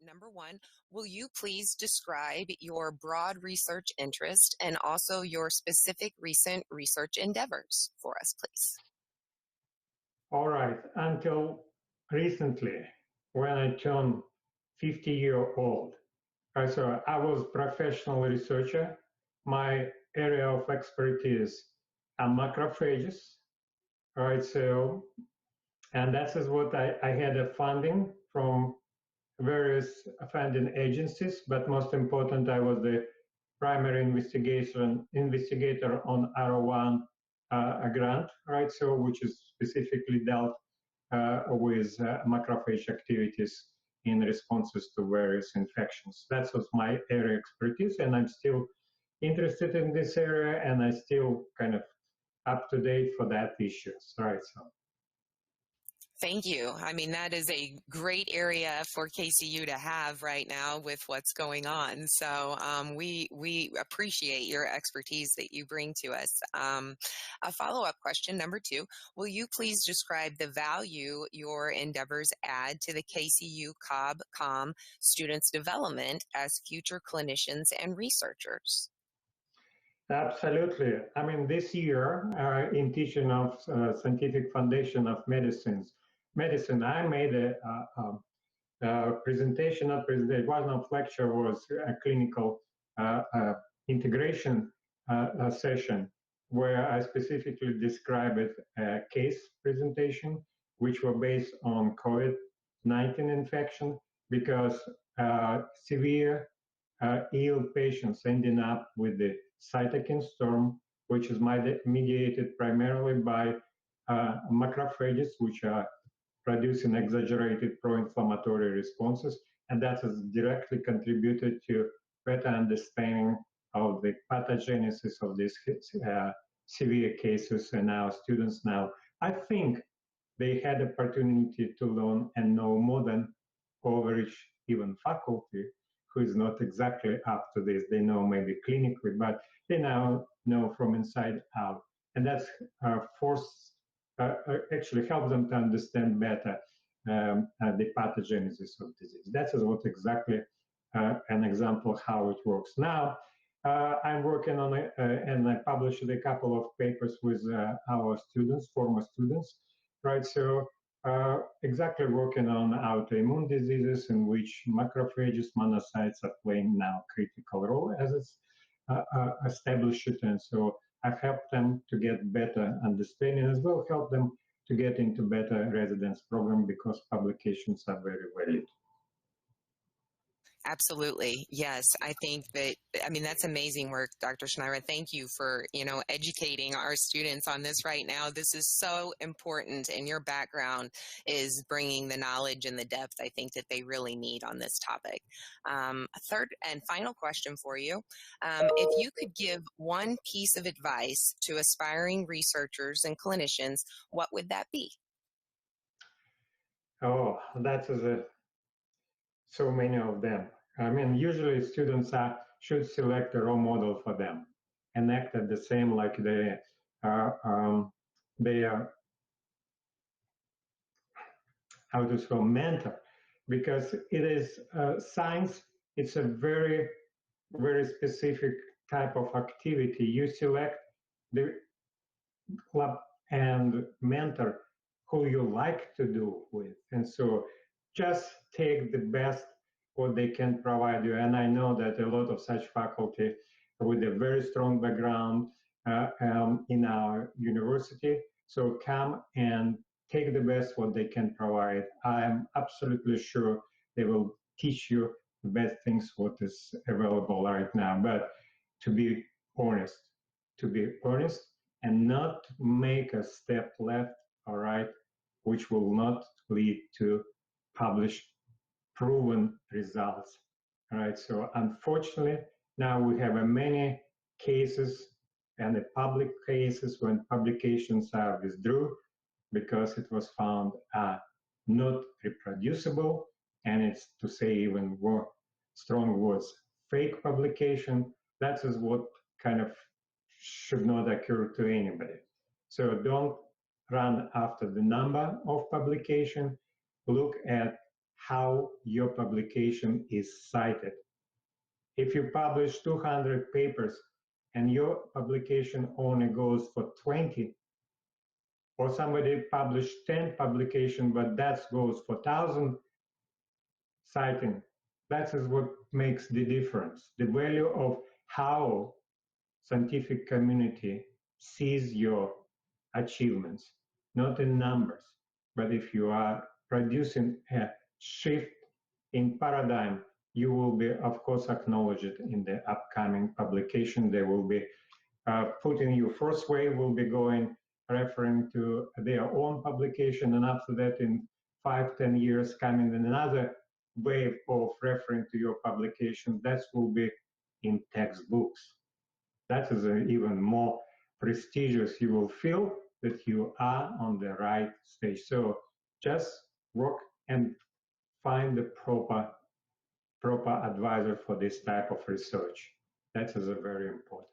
number one, will you please describe your broad research interest and also your specific recent research endeavors for us, please? All right. Until recently, when I turned 50-year-old, so I was professional researcher. My area of expertise are macrophages, right? So, and that is what I had a funding from various funding agencies, but most important, I was the primary investigator on R01 grant, right? So, which is specifically dealt with macrophage activities in responses to various infections. That was my area of expertise, and I'm still interested in this area, and I still kind of up to date for that issues, right? So. Thank you. I mean, that is a great area for KCU to have right now with what's going on. So we appreciate your expertise that you bring to us. A follow-up question, number two, will you please describe the value your endeavors add to the KCU COB-COM students' development as future clinicians and researchers? Absolutely. I mean, this year in teaching of Scientific Foundation of Medicine, I made a presentation, not presentation, it wasn't a lecture, was a clinical integration session where I specifically described a case presentation, which were based on COVID-19 infection, because severe ill patients ending up with the cytokine storm, which is mediated primarily by macrophages, which are producing exaggerated pro-inflammatory responses, and that has directly contributed to better understanding of the pathogenesis of these severe cases in our students now. I think they had opportunity to learn and know more than average even faculty who is not exactly up to this. They know maybe clinically, but they now know from inside out. And that's actually help them to understand better the pathogenesis of disease. That is what exactly an example how it works. Now, I'm working on it, and I published a couple of papers with our students, former students, right? So exactly working on autoimmune diseases in which macrophages, monocytes are playing now critical role as it's established. And so I've helped them to get better understanding as well, help them to get into better residence program because publications are very valid. Absolutely. Yes. I think that, I mean, that's amazing work, Dr. Shnyra. Thank you for, educating our students on this right now. This is so important, and your background is bringing the knowledge and the depth I think that they really need on this topic. A third and final question for you. If you could give one piece of advice to aspiring researchers and clinicians, what would that be? Oh, that is so many of them. I mean, usually students should select a role model for them and act at the same like they are how to say mentor, because it is science. It's a very, very specific type of activity. You select the club and mentor who you like to do with, and so just take the best what they can provide you. And I know that a lot of such faculty with a very strong background in our university, so come and take the best what they can provide. I am absolutely sure they will teach you the best things what is available right now. But to be honest and not make a step left or right, which will not lead to published proven results. All right, so unfortunately, now we have many cases and the public cases when publications are withdrew because it was found not reproducible, and it's, to say even more strong words, fake publication. That is what kind of should not occur to anybody. So don't run after the number of publication, look at how your publication is cited. If you publish 200 papers and your publication only goes for 20, or somebody published 10 publications, but that goes for 1,000 citing, that is what makes the difference. The value of how scientific community sees your achievements, not in numbers, but if you are producing a shift in paradigm, you will be, of course, acknowledged in the upcoming publication. They will be putting you first wave will be going, referring to their own publication, and after that, in 5-10 years, coming in another wave of referring to your publication. That will be in textbooks. That is even more prestigious. You will feel that you are on the right stage. So just work and find the proper advisor for this type of research. That is very important.